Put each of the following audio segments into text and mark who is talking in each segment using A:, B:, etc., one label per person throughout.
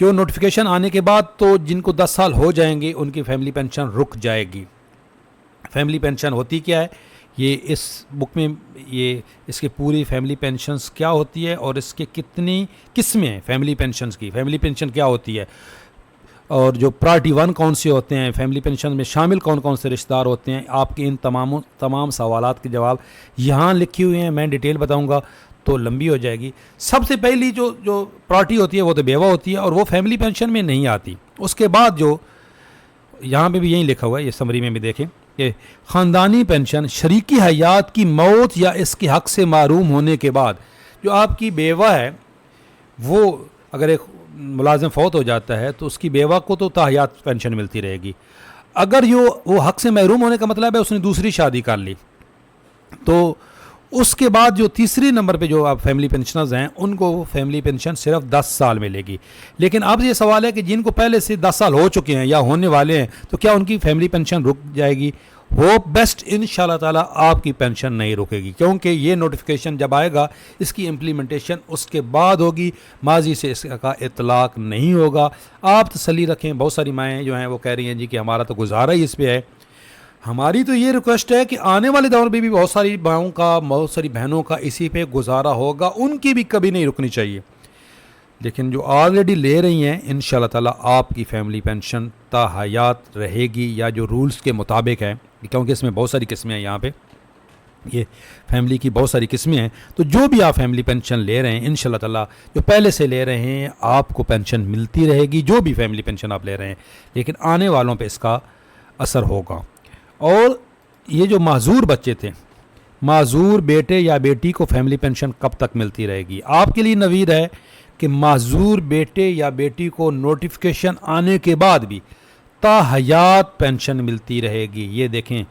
A: جو نوٹیفیکیشن آنے کے بعد تو جن کو 10 سال ہو جائیں گے ان کی فیملی پینشن رک جائے گی. فیملی پینشن ہوتی کیا ہے یہ اس بک میں یہ اس کی پوری فیملی پینشنز کیا ہوتی ہے اور اس کے کتنی قسمیں ہیں فیملی پینشنز کی. فیملی پینشن کیا ہوتی ہے اور جو پرائرٹی 1 کون سے ہوتے ہیں, فیملی پینشن میں شامل کون کون سے رشتہ دار ہوتے ہیں. آپ کے ان تمام سوالات کے جواب یہاں لکھی ہوئے ہیں. میں ڈیٹیل بتاؤں گا تو لمبی ہو جائے گی. سب سے پہلی جو پرائرٹی ہوتی ہے وہ تو بیوہ ہوتی ہے اور وہ فیملی پینشن میں نہیں آتی. اس کے بعد جو یہاں پہ بھی یہی لکھا ہوا ہے, یہ سمری میں بھی دیکھیں کہ خاندانی پینشن شریکی حیات کی موت یا اس کے حق سے محروم ہونے کے بعد. جو آپ کی بیوہ ہے وہ اگر ایک ملازم فوت ہو جاتا ہے تو اس کی بیوہ کو تو تاحیات پینشن ملتی رہے گی. اگر وہ حق سے محروم ہونے کا مطلب ہے اس نے دوسری شادی کر لی, تو اس کے بعد جو تیسری نمبر پہ جو آپ فیملی پینشنرز ہیں ان کو فیملی پینشن صرف 10 سال ملے گی. لیکن اب یہ سوال ہے کہ جن کو پہلے سے 10 سال ہو چکے ہیں یا ہونے والے ہیں تو کیا ان کی فیملی پینشن رک جائے گی؟ ہوپ بیسٹ انشاءاللہ تعالی آپ کی پینشن نہیں رکے گی, کیونکہ یہ نوٹیفیکیشن جب آئے گا اس کی امپلیمنٹیشن اس کے بعد ہوگی, ماضی سے اس کا اطلاق نہیں ہوگا. آپ تسلی رکھیں. بہت ساری مائیں جو ہیں وہ کہہ رہی ہیں جی کہ ہمارا تو گزارا ہی اس پہ ہے. ہماری تو یہ ریکویسٹ ہے کہ آنے والے دور میں بھی بہت ساری ماؤں کا بہت ساری بہنوں کا اسی پہ گزارا ہوگا, ان کی بھی کبھی نہیں رکنی چاہیے. لیکن جو آلریڈی لے رہی ہیں انشاءاللہ تعالی آپ کی فیملی پینشن تا حیات رہے گی, یا جو رولز کے مطابق ہے, کیونکہ اس میں بہت ساری قسمیں ہیں. یہاں پہ یہ فیملی کی بہت ساری قسمیں ہیں. تو جو بھی آپ فیملی پینشن لے رہے ہیں انشاءاللہ تعالی جو پہلے سے لے رہے ہیں آپ کو پینشن ملتی رہے گی, جو بھی فیملی پینشن آپ لے رہے ہیں. لیکن آنے والوں پہ اس کا اثر ہوگا. اور یہ جو معذور بچے تھے, معذور بیٹے یا بیٹی کو فیملی پینشن کب تک ملتی رہے گی؟ آپ کے لیے نوید ہے کہ معذور بیٹے یا بیٹی کو نوٹیفیکیشن آنے کے بعد بھی تا حیات پینشن ملتی رہے گی. یہ دیکھیں,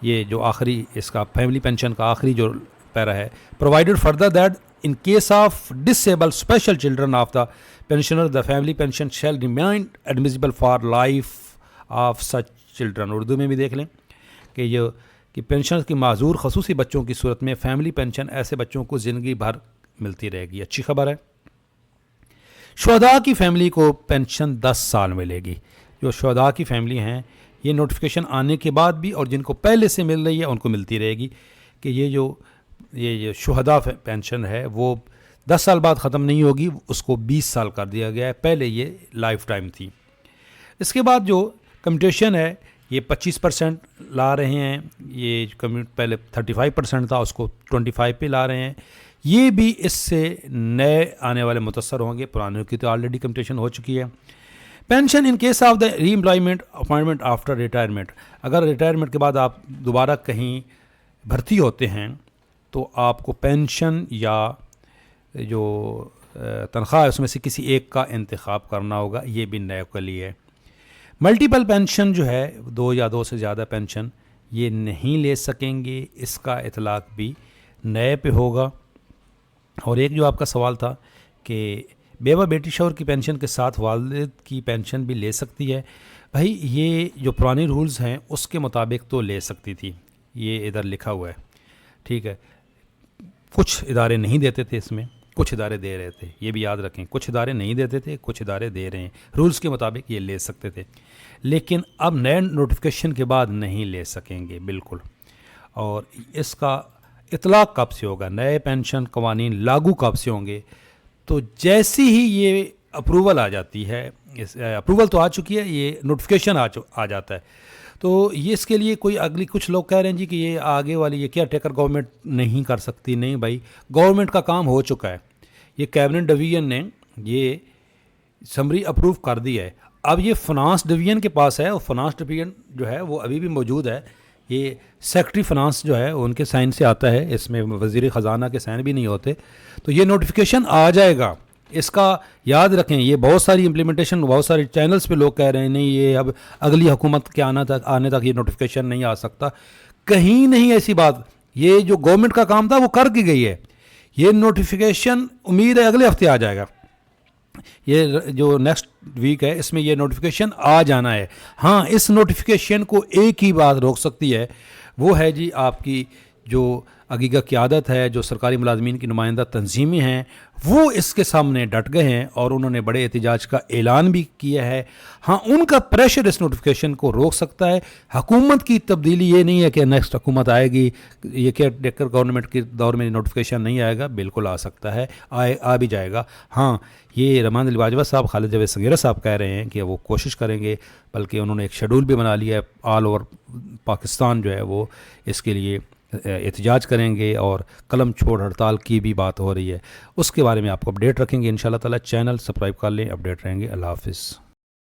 A: یہ جو آخری اس کا فیملی پینشن کا آخری جو پیرا ہے, provided further that in case of disable special children of the pensioner the family pension shall remain admissible for life of such children. Urdu میں بھی دیکھ لیں کہ یہ کہ پینشن کی معذور خصوصی بچوں کی صورت میں فیملی پینشن ایسے بچوں کو زندگی بھر ملتی رہے گی. اچھی خبر ہے. شہداء کی فیملی کو پینشن 10 سال ملے گی. جو شہداء کی فیملی ہیں یہ نوٹیفیکیشن آنے کے بعد بھی اور جن کو پہلے سے مل رہی ہے ان کو ملتی رہے گی. کہ یہ شہداء پینشن ہے وہ 10 سال بعد ختم نہیں ہوگی, اس کو 20 سال کر دیا گیا ہے. پہلے یہ لائف ٹائم تھی. اس کے بعد جو کمیوٹیشن ہے یہ 25% لا رہے ہیں. یہ پہلے 35% تھا, اس کو 25 پہ لا رہے ہیں. یہ بھی اس سے نئے آنے والے متاثر ہوں گے, پرانے کی تو آلریڈی کمیوٹیشن ہو چکی ہے. Pension in case of the reemployment appointment after retirement. اگر ریٹائرمنٹ کے بعد آپ دوبارہ کہیں بھرتی ہوتے ہیں تو آپ کو پینشن یا جو تنخواہ ہے اس میں سے کسی ایک کا انتخاب کرنا ہوگا. یہ بھی نئے کے لیے ہے. ملٹیپل پینشن جو ہے 2 یا 2 سے زیادہ پینشن یہ نہیں لے سکیں گے, اس کا اطلاق بھی نئے پہ ہوگا. اور ایک جو آپ کا سوال تھا کہ بیوہ بیٹی شوہر کی پینشن کے ساتھ والد کی پینشن بھی لے سکتی ہے, بھائی یہ جو پرانے رولز ہیں اس کے مطابق تو لے سکتی تھی. یہ ادھر لکھا ہوا ہے, ٹھیک ہے. کچھ ادارے نہیں دیتے تھے اس میں, کچھ ادارے دے رہے تھے. یہ بھی یاد رکھیں, کچھ ادارے نہیں دیتے تھے, کچھ ادارے دے رہے ہیں. رولز کے مطابق یہ لے سکتے تھے, لیکن اب نئے نوٹیفیکیشن کے بعد نہیں لے سکیں گے بالکل. اور اس کا اطلاق کب سے ہوگا, نئے پینشن قوانین لاگو کب سے ہوں گے؟ تو جیسی ہی یہ اپروول آ جاتی ہے, اپروول تو آ چکی ہے, یہ نوٹیفیکیشن آ جاتا ہے, تو یہ اس کے لیے کوئی اگلی کچھ لوگ کہہ رہے ہیں جی کہ یہ آگے والی یہ کیا ٹیکر گورنمنٹ نہیں کر سکتی. نہیں بھائی, گورنمنٹ کا کام ہو چکا ہے. یہ کیبنٹ ڈویژن نے یہ سمری اپروو کر دی ہے. اب یہ فنانس ڈویژن کے پاس ہے, اور فنانس ڈویژن جو ہے وہ ابھی بھی موجود ہے. یہ سیکرٹری فنانس جو ہے ان کے سائن سے آتا ہے, اس میں وزیر خزانہ کے سائن بھی نہیں ہوتے. تو یہ نوٹیفیکیشن آ جائے گا, اس کا یاد رکھیں. یہ بہت ساری امپلیمنٹیشن بہت سارے چینلز پہ لوگ کہہ رہے ہیں نہیں یہ اب اگلی حکومت کے آنے تک یہ نوٹیفیکیشن نہیں آ سکتا. کہیں نہیں ایسی بات. یہ جو گورنمنٹ کا کام تھا وہ کر کے گئی ہے. یہ نوٹیفیکیشن امید ہے اگلے ہفتے آ جائے گا. یہ جو نیکسٹ ویک ہے اس میں یہ نوٹیفیکیشن آ جانا ہے. ہاں, اس نوٹیفیکیشن کو ایک ہی بات روک سکتی ہے, وہ ہے جی آپ کی جو عقیقہ قیادت ہے، جو سرکاری ملازمین کی نمائندہ تنظیمیں ہیں، وہ اس کے سامنے ڈٹ گئے ہیں اور انہوں نے بڑے احتجاج کا اعلان بھی کیا ہے۔ ہاں، ان کا پریشر اس نوٹیفیکیشن کو روک سکتا ہے۔ حکومت کی تبدیلی یہ نہیں ہے کہ نیکسٹ حکومت آئے گی، یہ کیئر ٹیکر گورنمنٹ کے دور میں نوٹیفیکیشن نہیں آئے گا، بالکل آ سکتا ہے، آ بھی جائے گا۔ ہاں، یہ رحمان علی باجوہ صاحب، خالد جاوید سنگیرہ صاحب کہہ رہے ہیں کہ وہ کوشش کریں گے، بلکہ انہوں نے ایک شیڈول بھی بنا لیا ہے، آل اوور پاکستان جو ہے وہ اس کے لیے احتجاج کریں گے، اور قلم چھوڑ ہڑتال کی بھی بات ہو رہی ہے۔ اس کے بارے میں آپ کو اپڈیٹ رکھیں گے انشاءاللہ تعالی۔ چینل سبسکرائب کر لیں، اپڈیٹ رہیں گے۔ اللہ حافظ۔